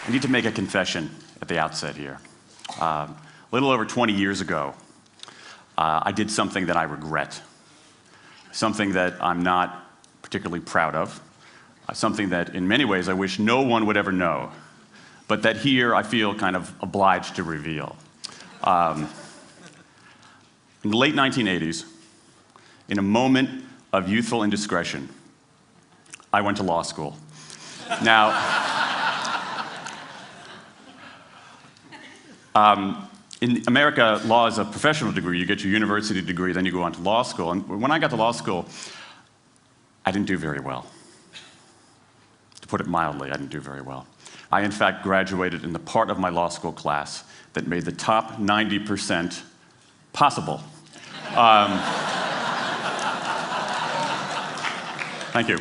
need to make a confession at the outset here. A little over 20 years ago, I did something that I regret, something that I'm not particularly proud of, something that in many ways I wish no one would ever know, but that here I feel kind of obliged to reveal. In the late 1980s, in a moment of youthful indiscretion, I went to law school. Now, in America, law is a professional degree. You get your university degree, then you go on to law school. And when I got to law school, I didn't do very well. To put it mildly, I didn't do very well. I, in fact, graduated in the part of my law school class that made the top 90% possible. Thank you.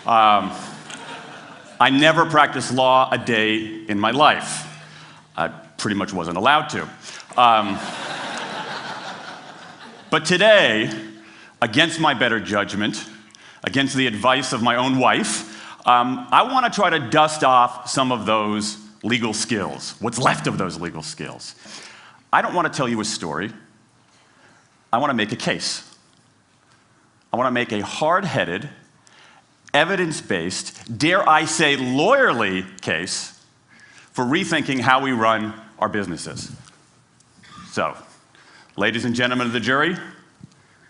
I never practiced law a day in my life. I pretty much wasn't allowed to. But today, against my better judgment, against the advice of my own wife, I want to try to dust off some of those legal skills, what's left of those legal skills. I don't want to tell you a story. I want to make a case. I want to make a hard-headed, evidence-based, dare I say lawyerly case for rethinking how we run our businesses. So, ladies and gentlemen of the jury,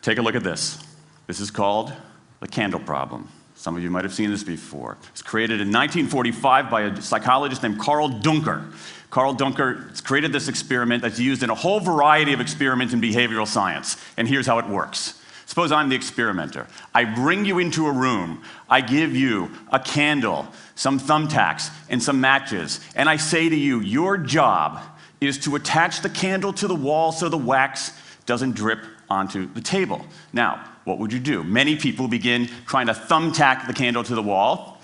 take a look at this. This is called the candle problem. Some of you might have seen this before. It was created in 1945 by a psychologist named Carl Duncker. Carl Duncker has created this experiment that's used in a whole variety of experiments in behavioral science. And here's how it works. Suppose I'm the experimenter. I bring you into a room. I give you a candle, some thumbtacks, and some matches. And I say to you, your job is to attach the candle to the wall so the wax doesn't drip onto the table. Now, what would you do? Many people begin trying to thumbtack the candle to the wall.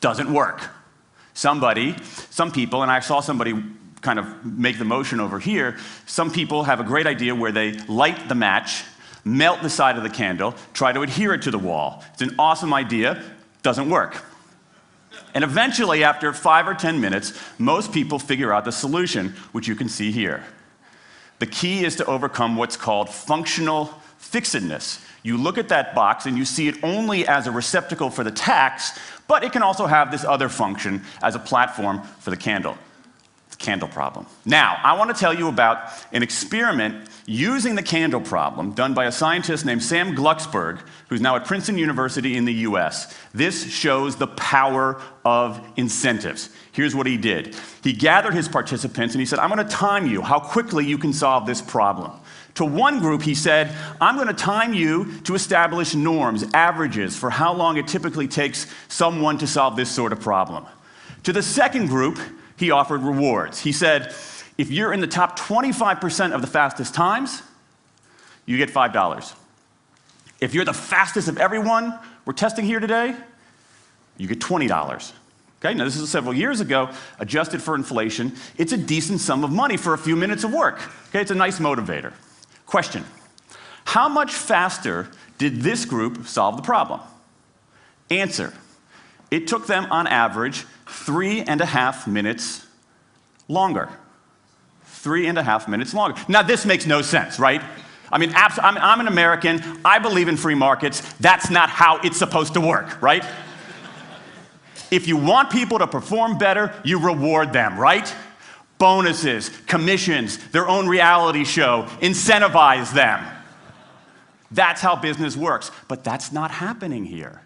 Doesn't work. Some people, and I saw somebody kind of make the motion over here, some people have a great idea where they light the match, melt the side of the candle, try to adhere it to the wall. It's an awesome idea, doesn't work. And eventually, after 5 or 10 minutes, most people figure out the solution, which you can see here. The key is to overcome what's called functional fixedness. You look at that box and you see it only as a receptacle for the tacks, but it can also have this other function as a platform for the candle. Candle problem. Now, I want to tell you about an experiment using the candle problem done by a scientist named Sam Glucksberg, who's now at Princeton University in the US. This shows the power of incentives. Here's what he did. He gathered his participants and he said, I'm going to time you how quickly you can solve this problem. To one group, he said, I'm going to time you to establish norms, averages, for how long it typically takes someone to solve this sort of problem. To the second group, he offered rewards. He said, if you're in the top 25% of the fastest times, you get $5. If you're the fastest of everyone we're testing here today, you get $20. Okay, now this is several years ago, adjusted for inflation. It's a decent sum of money for a few minutes of work. Okay, it's a nice motivator. Question, how much faster did this group solve the problem? Answer, it took them on average 3.5 minutes longer. 3.5 minutes longer. Now, this makes no sense, right? I mean, I'm an American. I believe in free markets. That's not how it's supposed to work, right? If you want people to perform better, you reward them, right? Bonuses, commissions, their own reality show, incentivize them. That's how business works. But that's not happening here.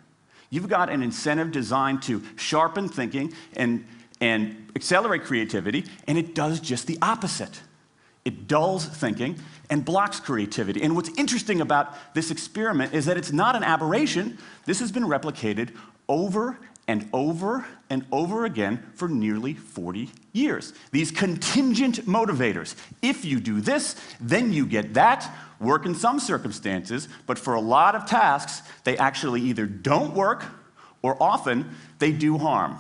You've got an incentive designed to sharpen thinking and accelerate creativity, and it does just the opposite. It dulls thinking and blocks creativity. And what's interesting about this experiment is that it's not an aberration. This has been replicated over and over and over again for nearly 40 years. These contingent motivators. If you do this, then you get that. Work in some circumstances, but for a lot of tasks, they actually either don't work or often they do harm.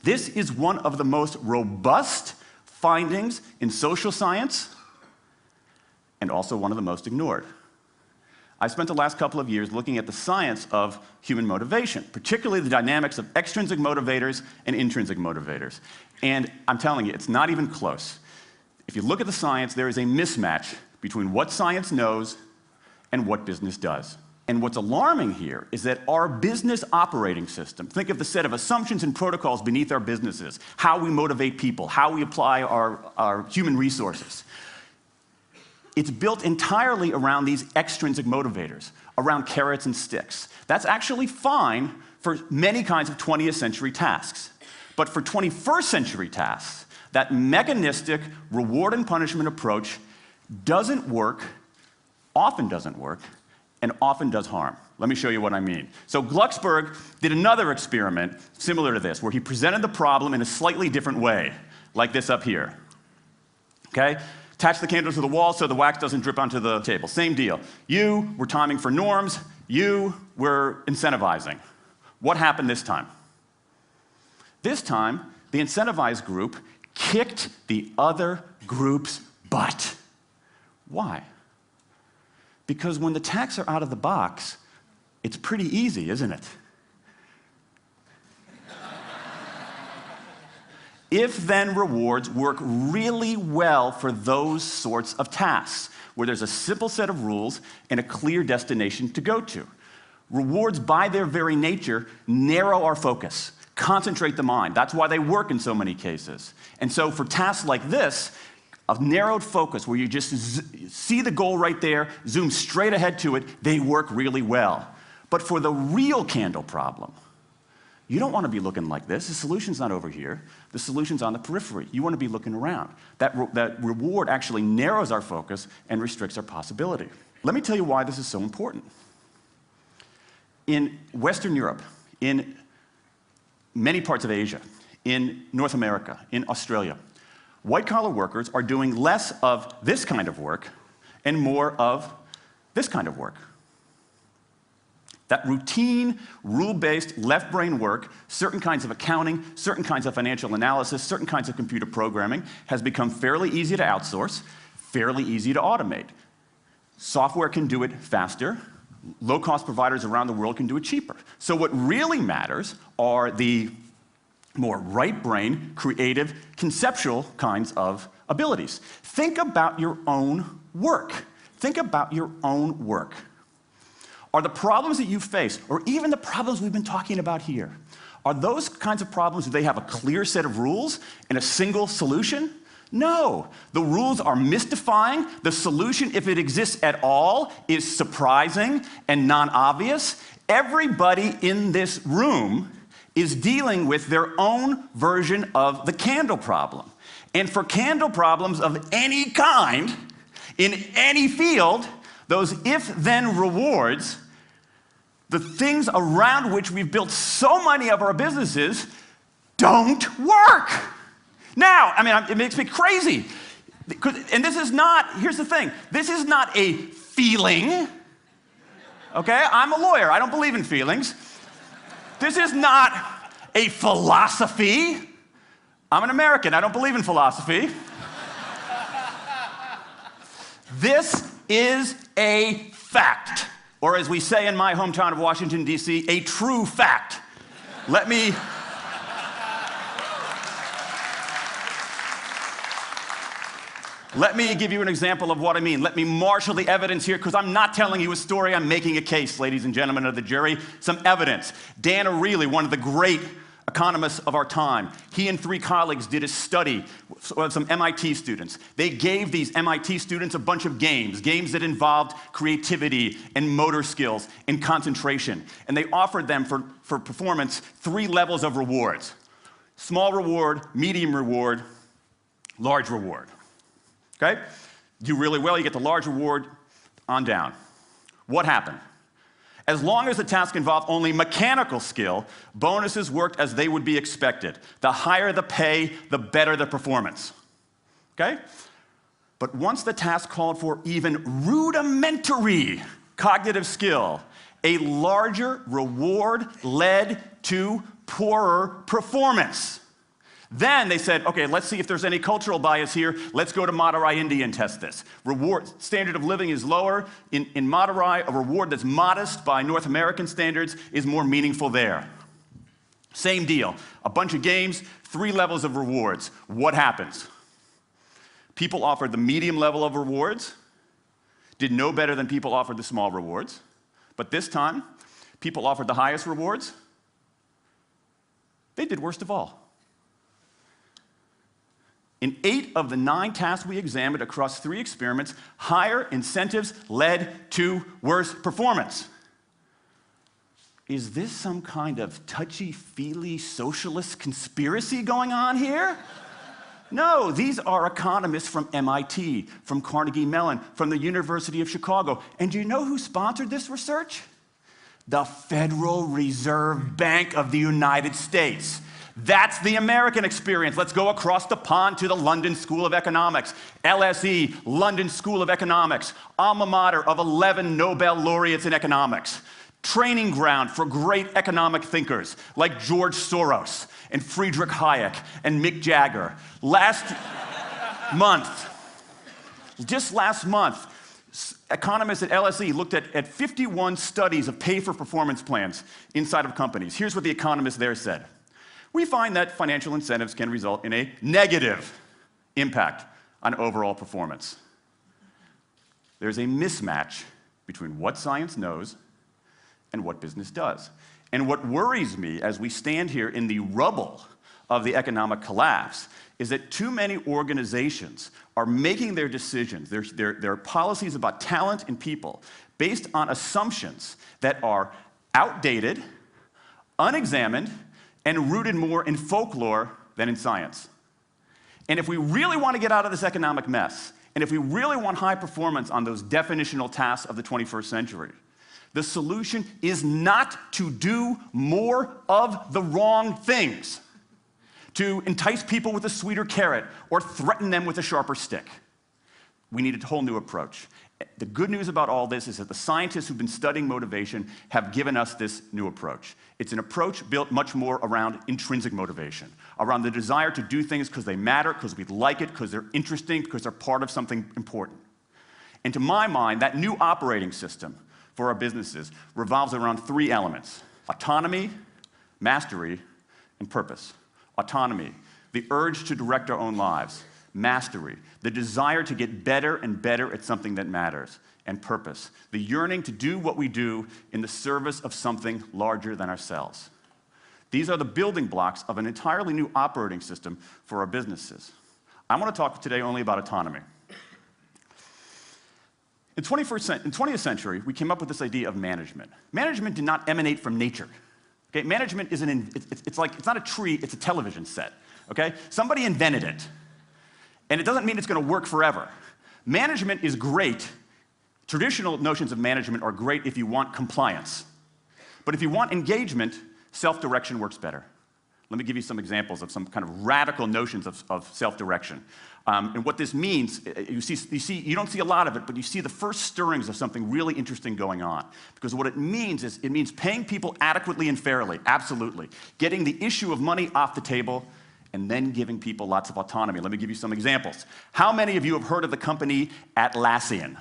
This is one of the most robust findings in social science and also one of the most ignored. I spent the last couple of years looking at the science of human motivation, particularly the dynamics of extrinsic motivators and intrinsic motivators. And I'm telling you, it's not even close. If you look at the science, there is a mismatch between what science knows and what business does. And what's alarming here is that our business operating system, think of the set of assumptions and protocols beneath our businesses, how we motivate people, how we apply our human resources. It's built entirely around these extrinsic motivators, around carrots and sticks. That's actually fine for many kinds of 20th century tasks. But for 21st century tasks, that mechanistic reward and punishment approach doesn't work, often doesn't work, and often does harm. Let me show you what I mean. So Glucksberg did another experiment similar to this, where he presented the problem in a slightly different way, like this up here. Okay? Attach the candle to the wall so the wax doesn't drip onto the table. Same deal. You were timing for norms. You were incentivizing. What happened this time? This time, the incentivized group kicked the other group's butt. Why? Because when the tacks are out of the box, it's pretty easy, isn't it? If-then rewards work really well for those sorts of tasks, where there's a simple set of rules and a clear destination to go to. Rewards, by their very nature, narrow our focus, concentrate the mind. That's why they work in so many cases. And so for tasks like this, a narrowed focus where you just see the goal right there, zoom straight ahead to it, they work really well. But for the real candle problem, you don't want to be looking like this. The solution's not over here. The solution's on the periphery. You want to be looking around. That reward actually narrows our focus and restricts our possibility. Let me tell you why this is so important. In Western Europe, in many parts of Asia, in North America, in Australia, white-collar workers are doing less of this kind of work and more of this kind of work. That routine, rule-based, left-brain work, certain kinds of accounting, certain kinds of financial analysis, certain kinds of computer programming, has become fairly easy to outsource, fairly easy to automate. Software can do it faster. Low-cost providers around the world can do it cheaper. So what really matters are the more right-brain, creative, conceptual kinds of abilities. Think about your own work. Think about your own work. Are the problems that you face, or even the problems we've been talking about here, are those kinds of problems, do they have a clear set of rules and a single solution? No. The rules are mystifying. The solution, if it exists at all, is surprising and non-obvious. Everybody in this room is dealing with their own version of the candle problem. And for candle problems of any kind, in any field, those if-then rewards, the things around which we've built so many of our businesses, don't work. Now, I mean, it makes me crazy. And this is not, here's the thing, this is not a feeling, okay? I'm a lawyer, I don't believe in feelings. This is not a philosophy. I'm an American, I don't believe in philosophy. This is a fact, or as we say in my hometown of Washington, D.C., a true fact. Let me give you an example of what I mean. Let me marshal the evidence here, because I'm not telling you a story, I'm making a case, ladies and gentlemen of the jury. Some evidence. Dan Ariely, one of the great economists of our time, he and 3 colleagues did a study of some MIT students. They gave these MIT students a bunch of games that involved creativity and motor skills and concentration. And they offered them for performance 3 levels of rewards. Small reward, medium reward, large reward. Okay? Do really well, you get the large reward, on down. What happened? As long as the task involved only mechanical skill, bonuses worked as they would be expected. The higher the pay, the better the performance. Okay? But once the task called for even rudimentary cognitive skill, a larger reward led to poorer performance. Then they said, okay, let's see if there's any cultural bias here. Let's go to Madurai, India and test this. Standard of living is lower. In Madurai, a reward that's modest by North American standards is more meaningful there. Same deal. A bunch of games, 3 levels of rewards. What happens? People offered the medium level of rewards, did no better than people offered the small rewards. But this time, people offered the highest rewards. They did worst of all. In 8 of the 9 tasks we examined across 3 experiments, higher incentives led to worse performance. Is this some kind of touchy-feely socialist conspiracy going on here? No, these are economists from MIT, from Carnegie Mellon, from the University of Chicago. And do you know who sponsored this research? The Federal Reserve Bank of the United States. That's the American experience. Let's go across the pond to the London School of Economics. LSE, London School of Economics, alma mater of 11 Nobel laureates in economics. Training ground for great economic thinkers like George Soros and Friedrich Hayek and Mick Jagger. Just last month, economists at LSE looked at 51 studies of pay-for-performance plans inside of companies. Here's what the economists there said. We find that financial incentives can result in a negative impact on overall performance. There's a mismatch between what science knows and what business does. And what worries me as we stand here in the rubble of the economic collapse is that too many organizations are making their decisions, their policies about talent and people, based on assumptions that are outdated, unexamined, and rooted more in folklore than in science. And if we really want to get out of this economic mess, and if we really want high performance on those definitional tasks of the 21st century, the solution is not to do more of the wrong things, to entice people with a sweeter carrot or threaten them with a sharper stick. We need a whole new approach. The good news about all this is that the scientists who've been studying motivation have given us this new approach. It's an approach built much more around intrinsic motivation, around the desire to do things because they matter, because we like it, because they're interesting, because they're part of something important. And to my mind, that new operating system for our businesses revolves around 3 elements: autonomy, mastery, and purpose. Autonomy, the urge to direct our own lives. Mastery, the desire to get better and better at something that matters. And purpose, the yearning to do what we do in the service of something larger than ourselves. These are the building blocks of an entirely new operating system for our businesses. I want to talk today only about autonomy. In the 20th century, we came up with this idea of management. Management did not emanate from nature. Okay? Management is it's not a tree, it's a television set. Okay? Somebody invented it. And it doesn't mean it's going to work forever. Management is great. Traditional notions of management are great if you want compliance. But if you want engagement, self-direction works better. Let me give you some examples of some kind of radical notions of self-direction. And what this means, you don't see a lot of it, but you see the first stirrings of something really interesting going on. Because what it means is, it means paying people adequately and fairly, absolutely. Getting the issue of money off the table, and then giving people lots of autonomy. Let me give you some examples. How many of you have heard of the company Atlassian?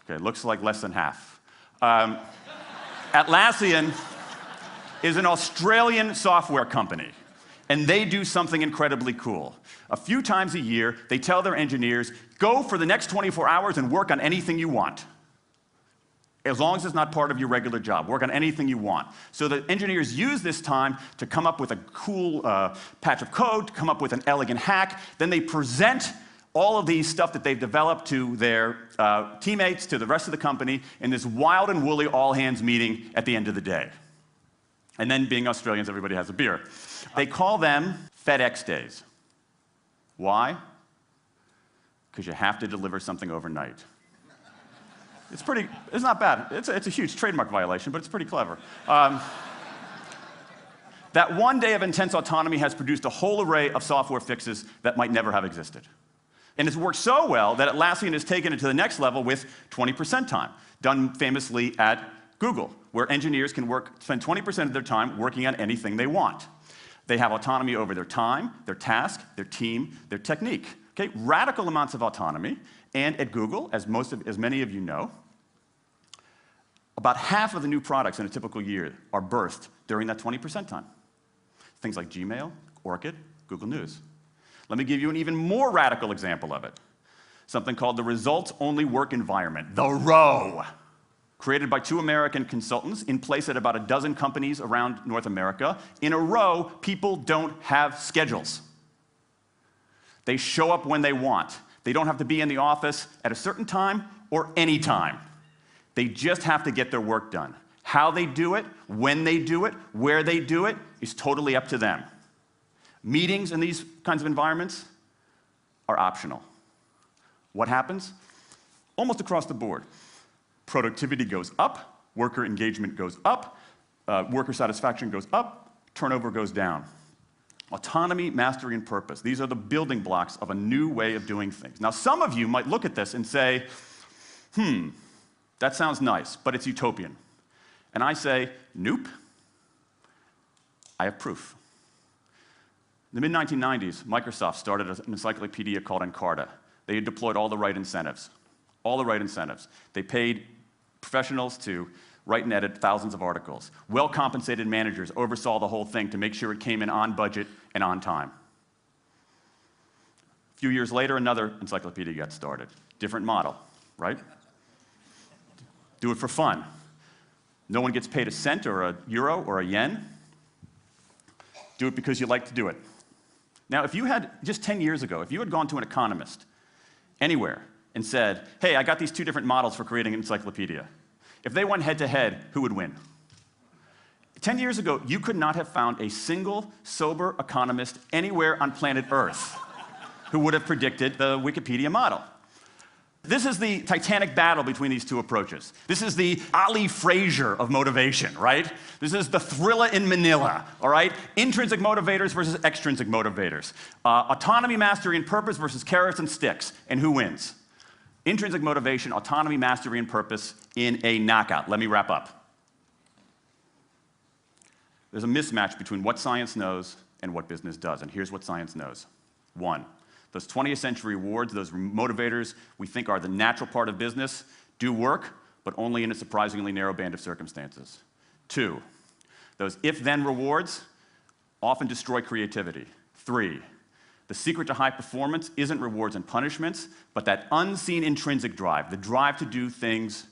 Okay, looks like less than half. Atlassian is an Australian software company, and they do something incredibly cool. A few times a year, they tell their engineers, go for the next 24 hours and work on anything you want. As long as it's not part of your regular job. Work on anything you want. So the engineers use this time to come up with a cool patch of code, to come up with an elegant hack. Then they present all of these stuff that they've developed to their teammates, to the rest of the company, in this wild and woolly all-hands meeting at the end of the day. And then, being Australians, everybody has a beer. They call them FedEx days. Why? Because you have to deliver something overnight. It's not bad. It's a huge trademark violation, but it's pretty clever. That one day of intense autonomy has produced a whole array of software fixes that might never have existed. And it's worked so well that Atlassian has taken it to the next level with 20% time, done famously at Google, where engineers can spend 20% of their time working on anything they want. They have autonomy over their time, their task, their team, their technique. Okay? Radical amounts of autonomy. And at Google, as many of you know, about half of the new products in a typical year are birthed during that 20% time. Things like Gmail, Orchid, Google News. Let me give you an even more radical example of it. Something called the results-only work environment, the ROW, created by 2 American consultants in place at about a dozen companies around North America. In a ROW, people don't have schedules. They show up when they want. They don't have to be in the office at a certain time or any time. They just have to get their work done. How they do it, when they do it, where they do it, is totally up to them. Meetings in these kinds of environments are optional. What happens? Almost across the board. Productivity goes up, worker engagement goes up, worker satisfaction goes up, turnover goes down. Autonomy, mastery, and purpose. These are the building blocks of a new way of doing things. Now, some of you might look at this and say, that sounds nice, but it's utopian. And I say, nope. I have proof. In the mid-1990s, Microsoft started an encyclopedia called Encarta. They had deployed all the right incentives. All the right incentives. They paid professionals to write and edit thousands of articles. Well-compensated managers oversaw the whole thing to make sure it came in on budget and on time. A few years later, another encyclopedia got started. Different model, right? Do it for fun. No one gets paid a cent or a euro or a yen. Do it because you like to do it. Now, if you had, just 10 years ago, if you had gone to an economist anywhere and said, hey, I got these 2 different models for creating an encyclopedia. If they went head-to-head, who would win? 10 years ago, you could not have found a single sober economist anywhere on planet Earth who would have predicted the Wikipedia model. This is the titanic battle between these 2 approaches. This is the Ali Frazier of motivation, right? This is the Thrilla in Manila, all right? Intrinsic motivators versus extrinsic motivators. Autonomy, mastery, and purpose versus carrots and sticks. And who wins? Intrinsic motivation, autonomy, mastery, and purpose in a knockout. Let me wrap up. There's a mismatch between what science knows and what business does. And here's what science knows. 1. Those 20th century rewards, those motivators we think are the natural part of business, do work, but only in a surprisingly narrow band of circumstances. 2, those if-then rewards often destroy creativity. 3, the secret to high performance isn't rewards and punishments, but that unseen intrinsic drive, the drive to do things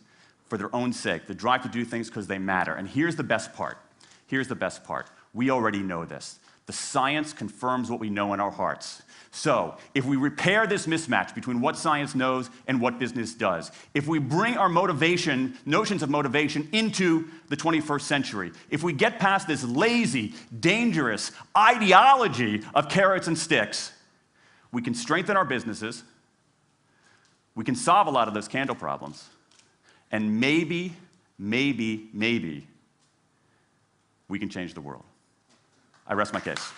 for their own sake, the drive to do things because they matter. And here's the best part. Here's the best part. We already know this. The science confirms what we know in our hearts. So, if we repair this mismatch between what science knows and what business does, if we bring our notions of motivation into the 21st century, if we get past this lazy, dangerous ideology of carrots and sticks, we can strengthen our businesses, we can solve a lot of those candle problems, and maybe, we can change the world. I rest my case.